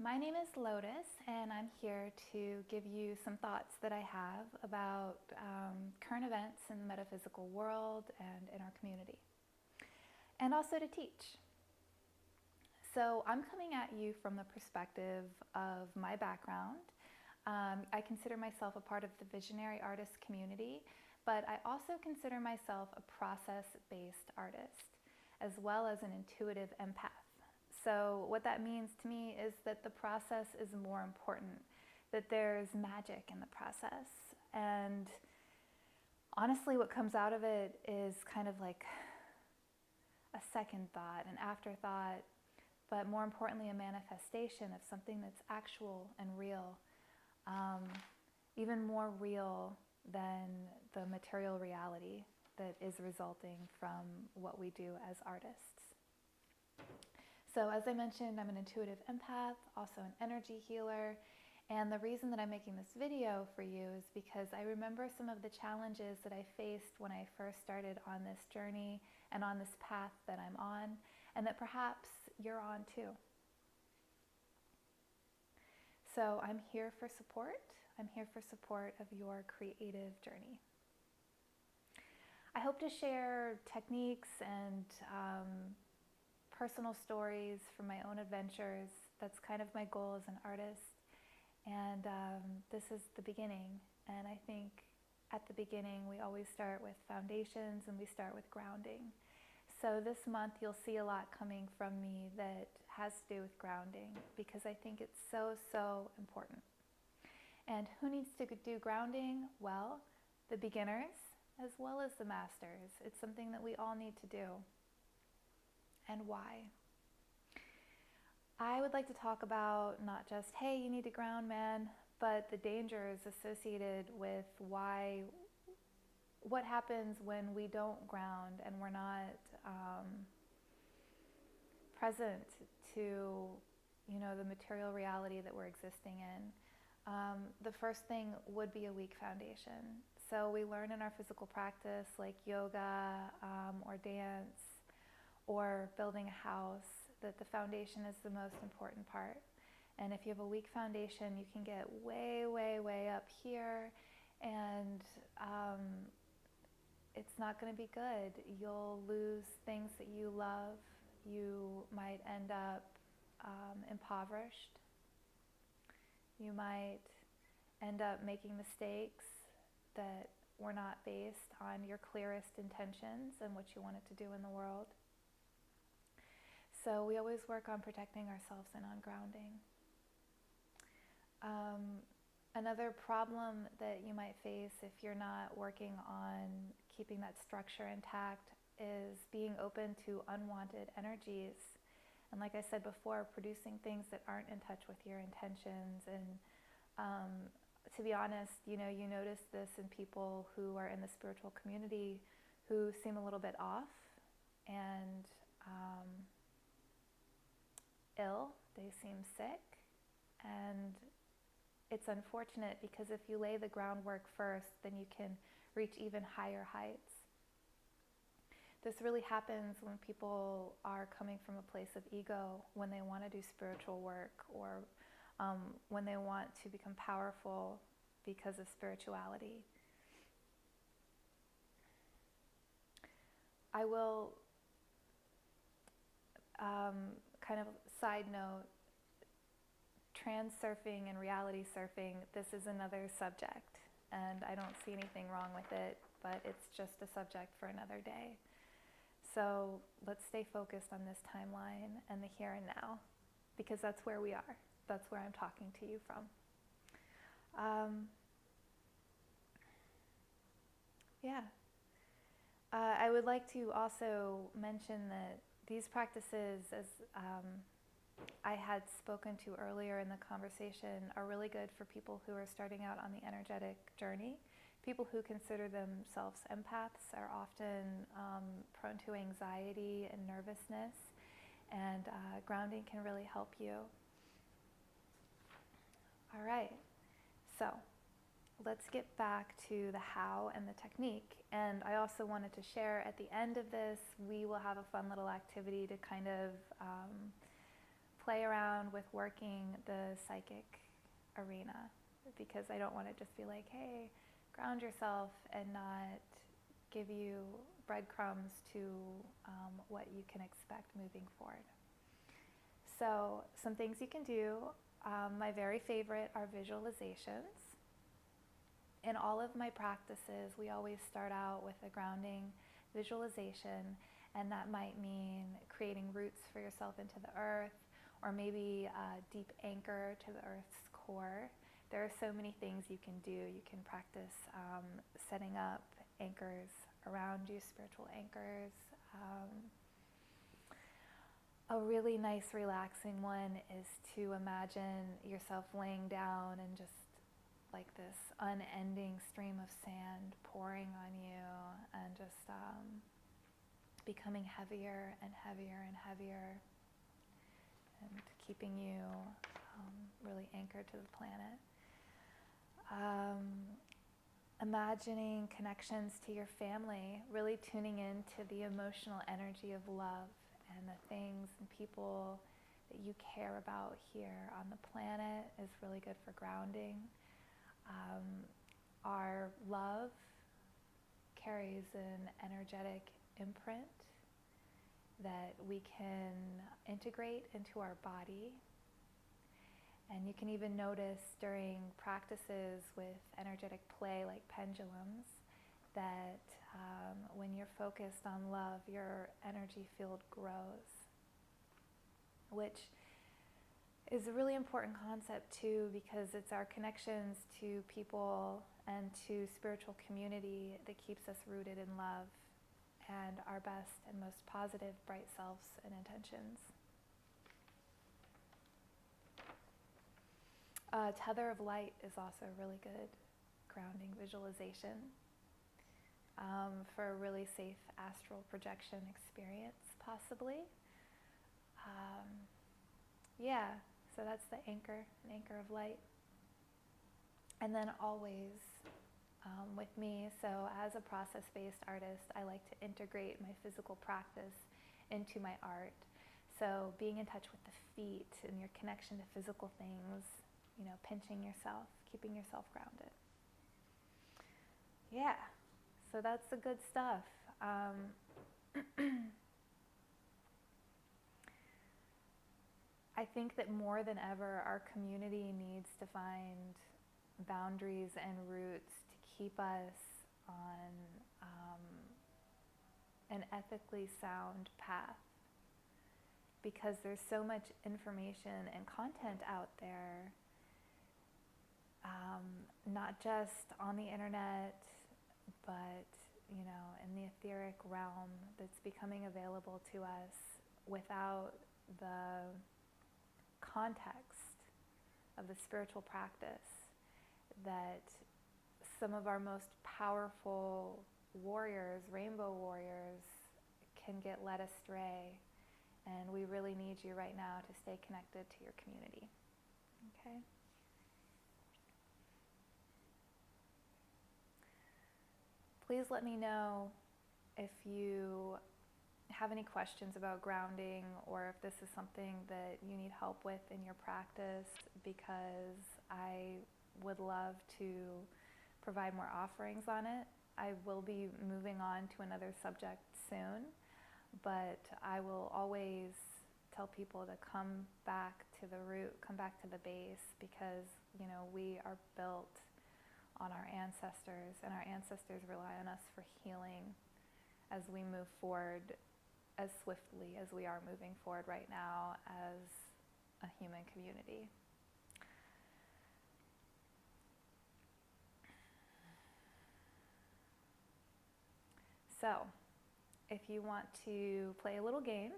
My name is Lotus, and I'm here to give you some thoughts that I have about current events in the metaphysical world and in our community, and also to teach. So I'm coming at you from the perspective of my background. I consider myself a part of the visionary artist community, but I also consider myself a process-based artist, as well as an intuitive empath. So what that means to me is that the process is more important, that there's magic in the process. And honestly, what comes out of it is kind of like a second thought, an afterthought, but more importantly, a manifestation of something that's actual and real, even more real than the material reality that is resulting from what we do as artists. So as I mentioned, I'm an intuitive empath, also an energy healer, and the reason that I'm making this video for you is because I remember some of the challenges that I faced when I first started on this journey and on this path that I'm on, and that perhaps you're on too. So I'm here for support. I'm here for support of your creative journey. I hope to share techniques and personal stories from my own adventures. That's kind of my goal as an artist. And this is the beginning. And I think at the beginning, we always start with foundations and we start with grounding. So this month, you'll see a lot coming from me that has to do with grounding because I think it's so, so important. And who needs to do grounding? Well, the beginners as well as the masters. It's something that we all need to do. And why? I would like to talk about not just, hey, you need to ground, man, but the dangers associated with what happens when we don't ground and we're not present to, the material reality that we're existing in. The first thing would be a weak foundation. So we learn in our physical practice like yoga or dance, or building a house, that the foundation is the most important part. And if you have a weak foundation, you can get way, way, way up here, and it's not going to be good. You'll lose things that you love. You might end up impoverished. You might end up making mistakes that were not based on your clearest intentions and what you wanted to do in the world. So we always work on protecting ourselves and on grounding. Another problem that you might face if you're not working on keeping that structure intact is being open to unwanted energies. And like I said before, producing things that aren't in touch with your intentions. And to be honest, you notice this in people who are in the spiritual community who seem a little bit off and ill, they seem sick, and it's unfortunate because if you lay the groundwork first, then you can reach even higher heights. This really happens when people are coming from a place of ego, when they want to do spiritual work, or when they want to become powerful because of spirituality. I will kind of side note, transurfing and reality surfing, this is another subject, and I don't see anything wrong with it, but it's just a subject for another day. So let's stay focused on this timeline and the here and now, because that's where we are. That's where I'm talking to you from. I would like to also mention that these practices, as I had spoken to earlier in the conversation, are really good for people who are starting out on the energetic journey. People who consider themselves empaths are often prone to anxiety and nervousness, and grounding can really help you. All right, so let's get back to the how and the technique. And I also wanted to share at the end of this, we will have a fun little activity to kind of play around with working the psychic arena, because I don't want to just be like, hey, ground yourself, and not give you breadcrumbs to what you can expect moving forward. So some things you can do. My very favorite are visualizations. In all of my practices, we always start out with a grounding visualization, and that might mean creating roots for yourself into the earth, or maybe a deep anchor to the earth's core. There are so many things you can do. You can practice setting up anchors around you, spiritual anchors. A really nice, relaxing one is to imagine yourself laying down and just like this unending stream of sand pouring on you, and just becoming heavier and heavier and heavier, and keeping you really anchored to the planet. Imagining connections to your family, really tuning into the emotional energy of love and the things and people that you care about here on the planet is really good for grounding. Our love carries an energetic imprint that we can integrate into our body. And you can even notice during practices with energetic play like pendulums that when you're focused on love, your energy field grows, which is a really important concept too, because it's our connections to people and to spiritual community that keeps us rooted in love and our best and most positive bright selves and intentions. Tether of light is also a really good grounding visualization for a really safe astral projection experience, possibly. So that's the anchor, an anchor of light. And then always with me, so as a process-based artist, I like to integrate my physical practice into my art. So being in touch with the feet and your connection to physical things, you know, pinching yourself, keeping yourself grounded. Yeah, so that's the good stuff. I think that more than ever, our community needs to find boundaries and roots to keep us on an ethically sound path, because there's so much information and content out there, not just on the internet, but you know, in the etheric realm that's becoming available to us without the context of the spiritual practice, that some of our most powerful warriors, rainbow warriors, can get led astray. And we really need you right now to stay connected to your community. Okay? Please let me know if you have any questions about grounding, or if this is something that you need help with in your practice, because I would love to provide more offerings on it. I will be moving on to another subject soon, but I will always tell people to come back to the root, come back to the base, because you know, we are built on our ancestors, and our ancestors rely on us for healing as we move forward as swiftly as we are moving forward right now as a human community. So, if you want to play a little game,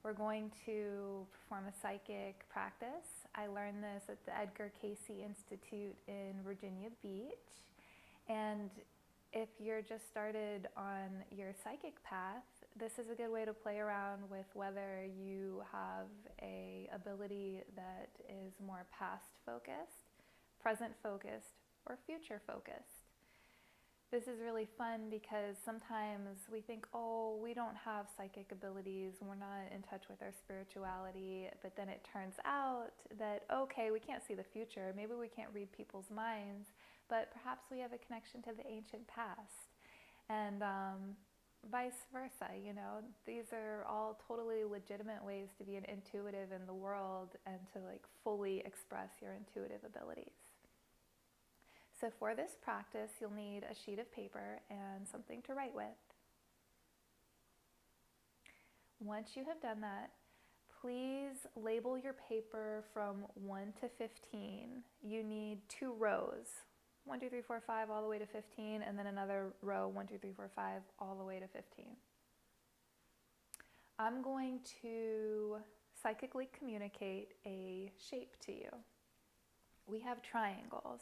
we're going to perform a psychic practice. I learned this at the Edgar Cayce Institute in Virginia Beach. And if you're just started on your psychic path, this is a good way to play around with whether you have an ability that is more past focused, present focused, or future focused. This is really fun because sometimes we think, oh, we don't have psychic abilities, we're not in touch with our spirituality, but then it turns out that, okay, we can't see the future, maybe we can't read people's minds, but perhaps we have a connection to the ancient past. And vice versa, you know, these are all totally legitimate ways to be an intuitive in the world and to like fully express your intuitive abilities. So for this practice, you'll need a sheet of paper and something to write with. Once you have done that, please label your paper from 1 to 15. You need 2 rows, 1, 2, 3, 4, 5, all the way to 15, and then another row, 1, 2, 3, 4, 5, all the way to 15. I'm going to psychically communicate a shape to you. We have triangles.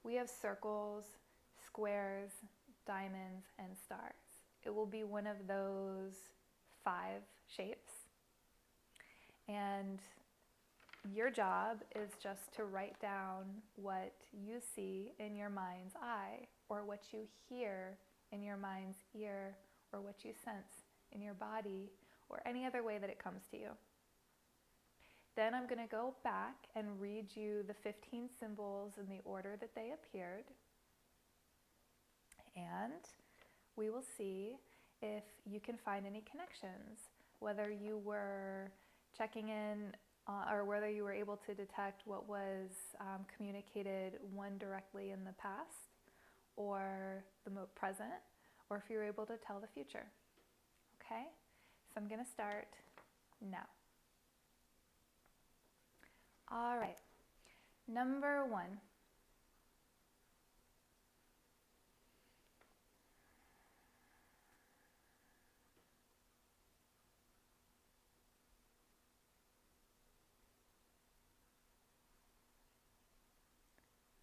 We have circles, squares, diamonds, and stars. It will be one of those 5 shapes. And your job is just to write down what you see in your mind's eye, or what you hear in your mind's ear, or what you sense in your body, or any other way that it comes to you. Then I'm going to go back and read you the 15 symbols in the order that they appeared. And we will see if you can find any connections, whether you were checking in or whether you were able to detect what was communicated one directly in the past or the present, or if you were able to tell the future. Okay? So I'm going to start now. All right, number 1.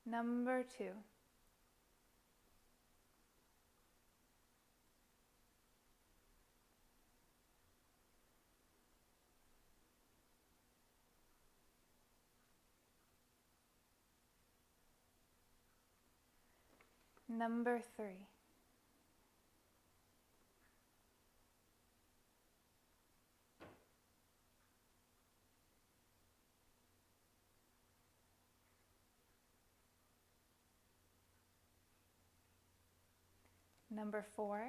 Number 2. Number 3. Number 4.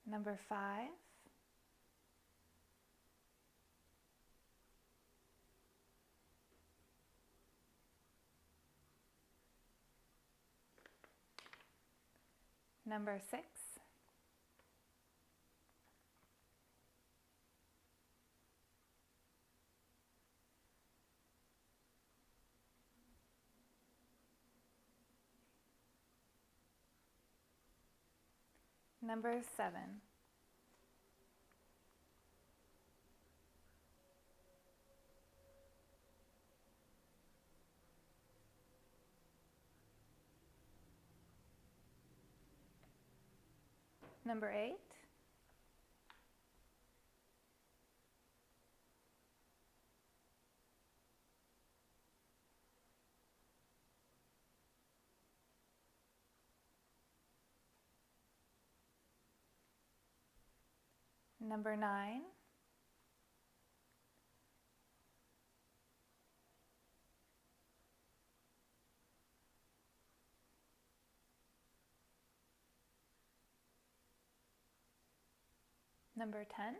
Number 5. Number 6. Number 7. Number 8. Number 9. Number 10.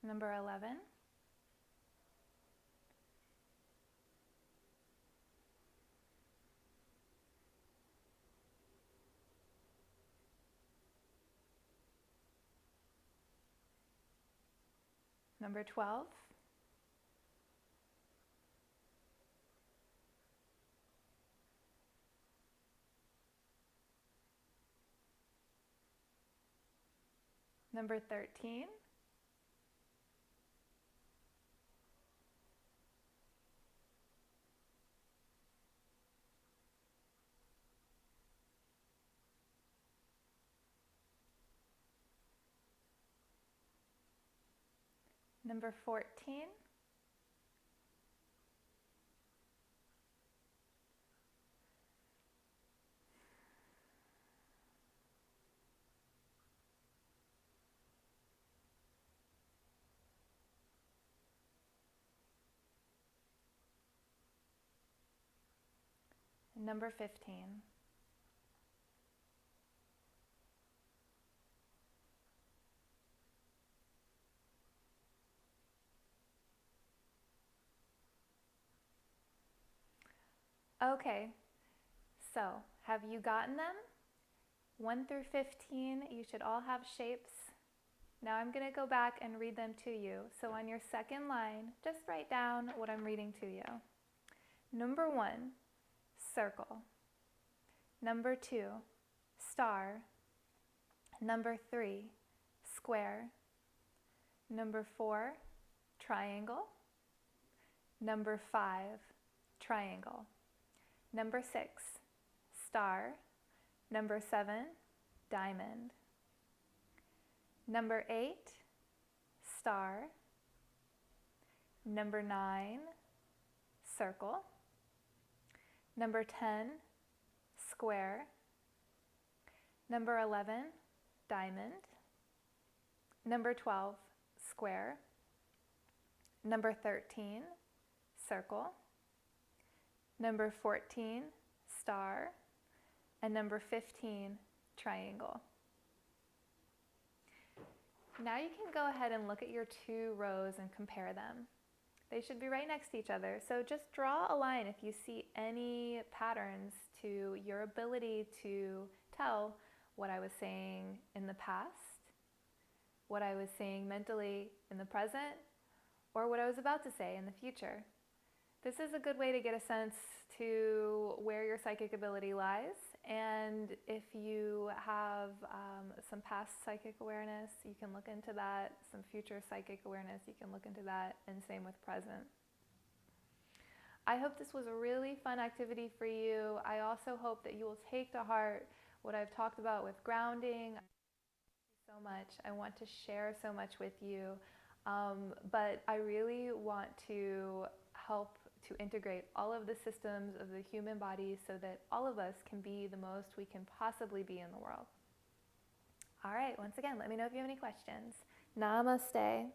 Number 11. Number 12. Number 13. Number 14. Number 15. Okay, so have you gotten them? 1 through 15, you should all have shapes. Now I'm going to go back and read them to you. So on your second line, just write down what I'm reading to you. Number 1, circle. Number 2, star. Number 3, square. Number 4, triangle. Number 5, triangle. Number 6, star. Number 7, diamond. Number 8, star. Number 9, circle. Number 10, square. Number 11, diamond. Number 12, square. Number 13, circle. Number 14, star. And number 15, triangle. Now you can go ahead and look at your 2 rows and compare them. They should be right next to each other. So just draw a line if you see any patterns to your ability to tell what I was saying in the past, what I was saying mentally in the present, or what I was about to say in the future. This is a good way to get a sense to where your psychic ability lies, and if you have some past psychic awareness, you can look into that. Some future psychic awareness, you can look into that, and same with present. I hope this was a really fun activity for you. I also hope that you will take to heart what I've talked about with grounding. Thank you so much. I want to share so much with you, but I really want to help to integrate all of the systems of the human body so that all of us can be the most we can possibly be in the world. All right, once again, let me know if you have any questions. Namaste.